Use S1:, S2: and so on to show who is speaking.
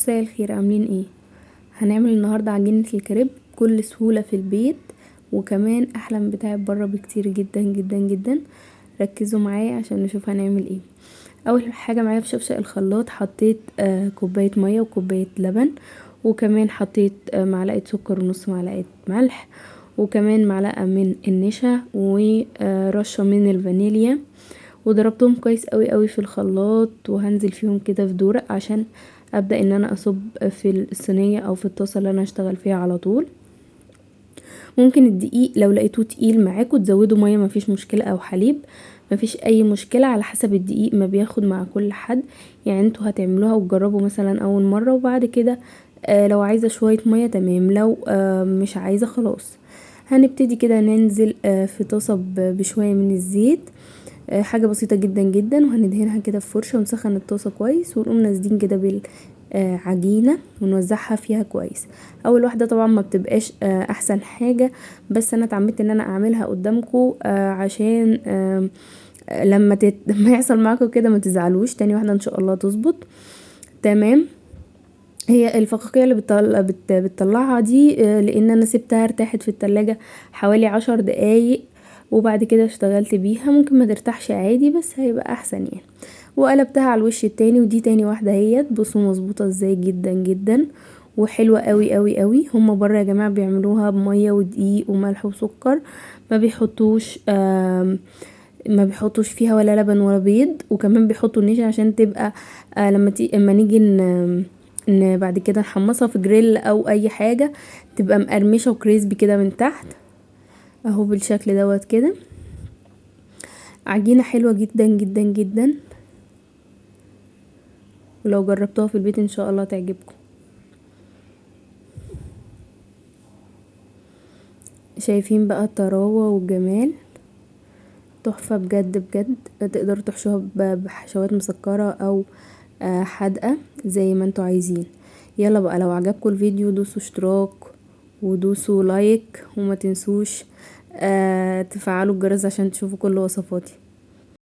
S1: مساء الخير، عاملين ايه؟ هنعمل النهارده عجينة الكريب بكل سهولة في البيت، وكمان احلى من بتاعه بره بكتير جدا جدا جدا. ركزوا معايا عشان نشوف هنعمل ايه. اول حاجة معايا في شفشق الخلاط حطيت كوباية مية وكوباية لبن، وكمان حطيت معلقة سكر ونص معلقة ملح، وكمان معلقة من النشا ورشة من الفانيليا، وضربتهم كويس قوي قوي في الخلاط. وهنزل فيهم كده في دورق عشان ابدا ان انا اصب في الصينيه او في الطاسه اللي انا هشتغل فيها على طول. ممكن الدقيق لو لقيتوه تقيل معاكوا تزودوا ميه، مفيش مشكله، او حليب مفيش اي مشكله، على حسب الدقيق ما بياخد مع كل حد. يعني انتوا هتعملوها وتجربوا مثلا اول مره، وبعد كده لو عايزه شويه ميه تمام، لو مش عايزه خلاص. هنبتدي كده ننزل في طاسه بشويه من الزيت، حاجة بسيطة جدا جدا، وهندهنها كده في فرشة ونسخن الطاسة كويس، ونقوم نازلين كده بالعجينة ونوزعها فيها كويس. اول واحدة طبعا ما بتبقاش احسن حاجة، بس انا اتعمدت ان انا اعملها قدامكم عشان لما ما يحصل معاكم كده ما تزعلوش. تاني واحدة ان شاء الله تظبط تمام. هي الفقاقيع اللي بتطلعها دي لان انا سبتها ارتاحت في التلاجة حوالي 10 دقايق، وبعد كده اشتغلت بيها. ممكن ما ترتاحش عادي، بس هيبقى احسن يعني. وقلبتها على الوش التاني، ودي تاني واحدة هي. بصوا مظبوطة ازاي، جدا جدا وحلوة قوي قوي قوي. هما بره يا جماعة بيعملوها بمية ودقيق وملح وسكر، ما بيحطوش ما بيحطوش فيها ولا لبن ولا بيض، وكمان بيحطوا النشا عشان تبقى اما نيجي ان بعد كده نحمصها في جريل او اي حاجة تبقى مقرمشة وكريسبي كده من تحت اهو بالشكل دوت كده. عجينة حلوة جدا جدا جدا، ولو جربتوها في البيت ان شاء الله تعجبكم. شايفين بقى الطراوة والجمال، تحفة بجد بجد. تقدروا تحشوها بحشوات مسكرة او حادقة زي ما انتوا عايزين. يلا بقى، لو عجبكم الفيديو دوسوا اشتراك ودوسوا لايك، وما تنسوش تفعلوا الجرس عشان تشوفوا كل وصفاتي.